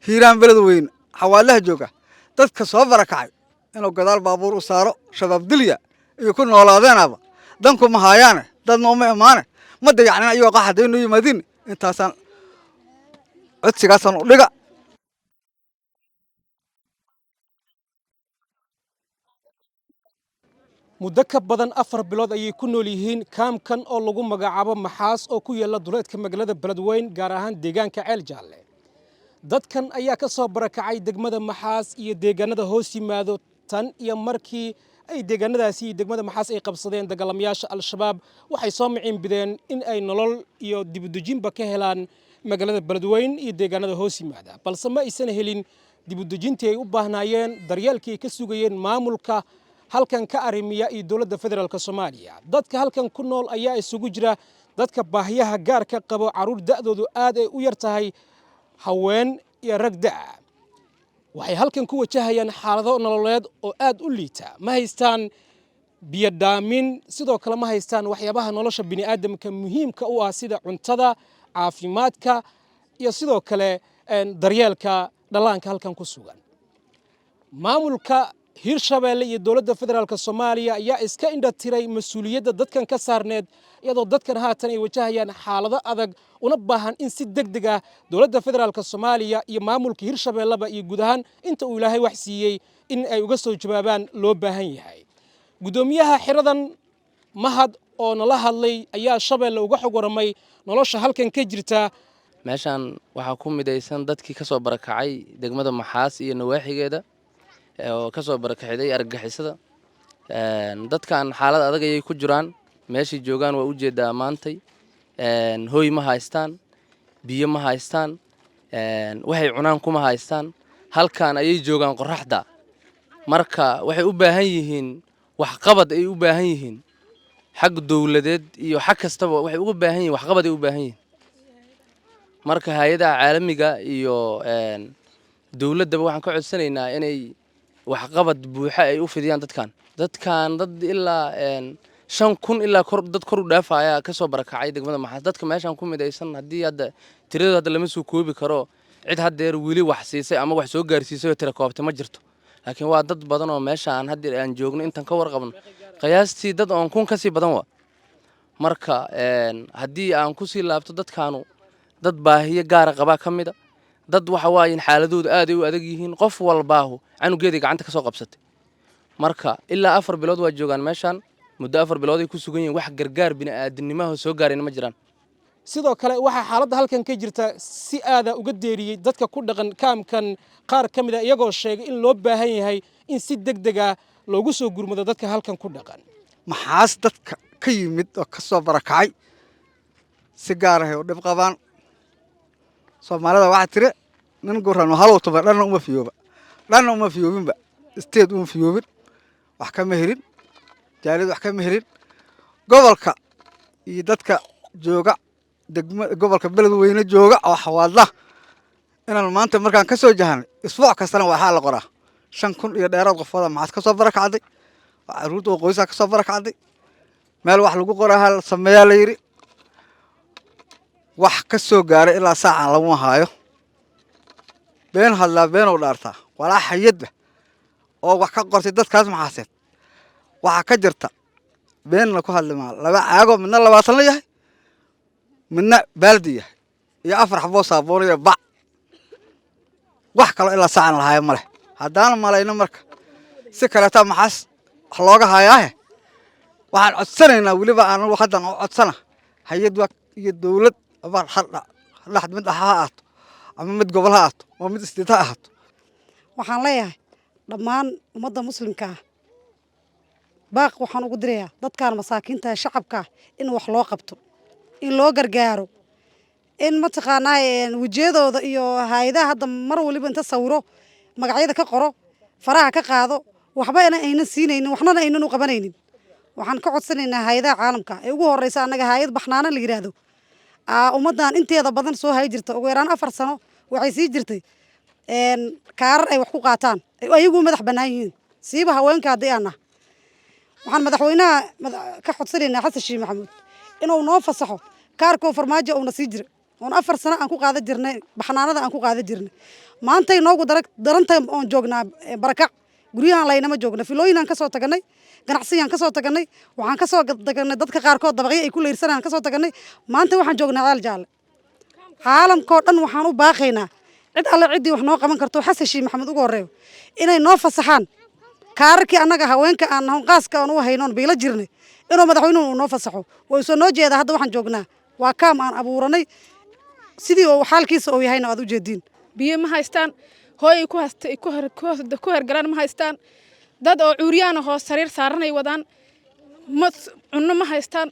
hiiraan beled weyn xawaalaha jooga dadka soo barakacay inuu gadaal baabuur u saaro shabaab dilya iyo ku noolaadeenaba danku ma haayaane dad nooma imaane ma dayacnin ayuu qaxaday inuu yimaadin intaasaan codsigaasaan u dhiga muddo ka badan 4 bilood ayay ku nool yihiin kaamkan oo lagu magacaabo Maxaas oo ku yaala duleedka magaalada Beledweyne gaar ahaan deegaanka Ceel Jaalle dadkan ayaa ka soo barakacay degmada Maxaas iyo deegaanada hoos yimaado tan iyo markii ay deegaanadaasi degmada Maxaas ay qabsadeen dagaalamayaasha al-shabaab waxay soo micin bideen in ay nolol iyo dib u dejinba ka helaan magaalada Beledweyne iyo deegaanada hoos yimaada balse ma aysan helin dib u dejintii ay u baahnaayeen daryeelkii ay ka sugayeen maamulka halkan ka arrimiya iyo dawladda federaalka Soomaaliya dadka halkan ku nool ayaa isugu jira dadka baahiyaha gaarka qabo caruur da'doodu aad ay u yar tahay haween iyo rag da'a waxay halkan ku wajahayaan xaalado nololeed oo aad u liita ma haystaan biyo dhaamin sidoo kale ma haystaan waxyaabaha nolosha bini'aadamka muhiimka u ah sida cuntada caafimaadka iyo sidoo kale daryeelka dhalaanka halkan ku sugan maamulka Hirshabeelle iyo dawladda federaalka Soomaaliya ayaa iska indha tiray mas'uuliyadda dadkan ka saarneed iyadoo dadkan haatan ay wajahayaan xaalado adag una baahan in si degdeg ah dawladda federaalka Soomaaliya iyo maamulka Hirshabeelleba iyo guud ahaan inta uu Ilaahay wax siiyay in ay uga soo jawaabaan loo baahan yahay gudoomiyaha xiradan Mahad oo nala hadlay ayaa Shabeelle uga xog waramay nolosha halkan ka jirta meeshan waxa ku midaysan dadkii ka soo barakacay degmada Maxaas iyo nawaaxigeeda oo ka soo barakacay argagixisada dadkan xaalad adag ay ku jiraan meeshii joogaan waa u jeedaa maantay hooy ma haystaan biyo ma haystaan waxay cunaan kuma haystaan halkan ayay joogaan qorraxda marka waxay u baahan yihiin wax qabad ay u baahan yihiin xaq dawladeed iyo xaq kastaba waxay ugu baahan yihiin wax qabad ay u baahan yihiin marka hay'adaha caalamiga iyo dawladda waxaan ka codsanaynaa inay wax qabad buuxa ay u fidiyaan dadkan dad ilaa 5,000 ilaa dad kor u dhaafaya ka soo barakacay degmada Maxaas dadka meeshan ku midaysan hadii hadda tirada hadda lama soo koobi karo cid hadeer wili wax siisay ama wax soo gaarsiisay tira koobta ma jirto laakiin waa dad badan oo meeshan hadii aan joogno intan ka warqabno qiyaastii dad on kun ka sii badan waa marka hadii aan ku sii laabto dadkaanu dad baahiyo gaar qaba kamida dad waxa waayeen xaaladoodu aad ay u adag yihiin qof walbaahu canugeedii gacanta ka soo qabsatay marka ilaa 4 bilood waa joogan meeshan muddo 4 bilood ay ku sugan yihiin wax gargaar bini'aadamnimo soo gaareen ma jiraan sidoo kale waxa xaaladda halkan ka jirta si aada uga deeriyay dadka ku dhaqan kaamkan qaar kamid ah iyagoo sheegay in loo baahan yahay in si degdeg ah loogu soo gurmado dadka halkan ku dhaqan Maxaas dadka ka yimid oo ka soo barakacay si gaar ah oo dhib qabaan Soomaalida waxa tire nin goran hal oo toban dhanna uma fiyoobinba isteed uma fiyoobin wax kama helin jaalid wax kama helin gobolka iyo dadka jooga gobolka Beledweyne jooga oo xawaadla inaan maanta markaan ka soo jahanay isbuuc kastana waxa la qoraa 5,000 iyo dheeraad qofooda Maxaas ka soo barakacday caruurta qoyska ka soo barakacday meel wax lagu qoraa hal sameeyaa la yiri wax ka soo gaaray ilaa saacan lagu haayo been hadla been oo dhaarta walaa hay'ad oo wax ka qortay dadkaas Maxaaseed waxa ka jirta been la ku hadlay laba caago midna 20 la yahay midna baaldi yahay iyo 4 xabo saabuun iyo bac wax kale ilaa saacan la haayo male hadaan malayna marka si kale ta Maxaas wax looga hayaa waxaan codsanaynaa waliba aan waxadan codsana hay'ad iyo dawlad abaar xad mid ahaat ama mid gobol ha ahaato ama mid isteed ha ahaato waxaan leeyahay dhammaan ummadda muslimka baaq waxaan ugu dirayaa dadkan masaakiinta shacabka in wax loo qabto in loo gargaaro in mataqaanaa wajiyadooda iyo hay'adaha hadda mar waliba inta sawiro magacyada ka qoro faraha ka qaado waxba ayna siinaynin waxna aynan u qabanaynin waxaan ka codsanaynaa hay'adaha caalamka ee ugu horeysa anaga hay'ad baxnaana la yiraahdo ummadan inteeda badan soo hay jirta ugu yaraan 4 sano waxay sii jirtay kaarar ay wax ku qaataan ayagu madax banaan yihiin siiba haweenka hadii aan waxaan madaxweynaha ka codsanaynaa Xasan Sheikh Maxamuud inuu noo fasaxo kaarko farmaajo oo na sii jira oon 4 sano aan ku qaadan jirnay baxnaanada aan ku qaadan jirnay maanta inoogu daranta oon joognaa barakac guryahan laynama joogna filooyinaan ka soo taganay ganacsiyan ka soo taganay waxaan ka soo taganay dadka qaarkood dabaqyo ay ku leersanaan ka soo taganay maanta waxaan joognaa ceel jaalle caalamkoo dhan waxaan u baaqaynaa cid alle ciddii wax noo qaban karto xasan shiikh maxamed ugu horeeyo inay noo fasaxaan kaararkii annaga haweenka aan qaaska aan u haynoon biila jirnay inuu madaxweynuhu noo fasaxo way soo noo jeedaa hadda waxaan joognaa waa kaam aan abuuranay sidii uu xaalkiisa uu yahayna aad u jeediin biyo ma haystaan hooy ku hergalaan ma haystaan dad oo cuuriyaan hoos sariir saaranay wadaan cunno ma haystaan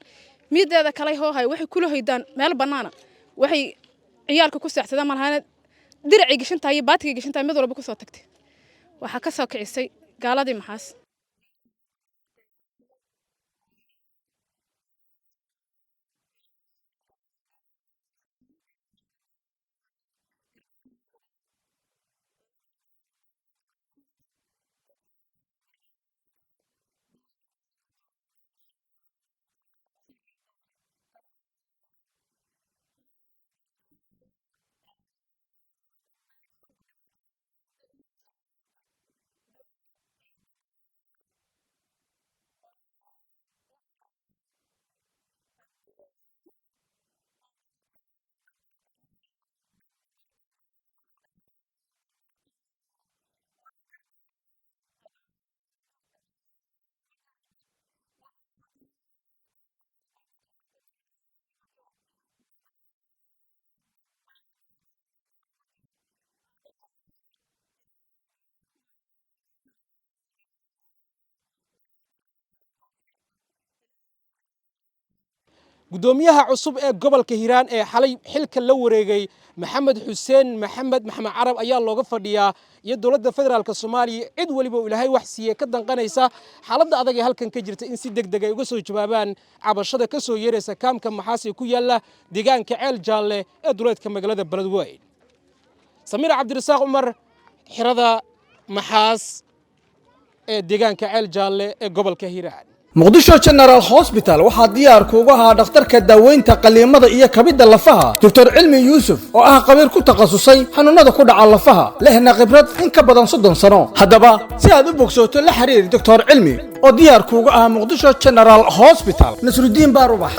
miideeda kale hoohay waxay kula hoydaan meel bannaana waxay ciyaalka ku seexsadaan malahaana diracii gashantahay iyo baatigii gashantahay mid walba ku soo tagtay waxaa ka soo kicisay gaaladii maxaas gudoomiyaha cusub ee gobolka Hiiraan ee xalay xilka la wareegay Maxamed Xuseen Maxamed Carab ayaa looga fadhiyaa iyo dawladda federaalka Soomaaliya cid waliba Ilaahay wax siiyay ka danqanaysa xaaladda adag ee halkan ka jirta in si degdeg ah uga soo jawaabaan cabashada ka soo yeeraysa kaamka maxaas ku yaala deegaanka Ceel Jaalle ee duleedka magaalada Beledweyne Samiir Cabdirasaaq Umar xirada maxaas ee deegaanka Ceel Jaalle ee gobolka Hiiraan muqdisho general hospital waxaa diyaar kuugu ahaa dhakhtarka daaweynta qaliimada iyo kabidda lafaha dr cilmi yuusuf oo ah qabiir ku takhasusay xanuunada ku dhaca lafaha lehna khibrad in ka badan 30 sano haddaba si aad u bogsooto la xiriir dr cilmi oo diyaar kuugu ah muqdisho general hospital nasrudiin baarubax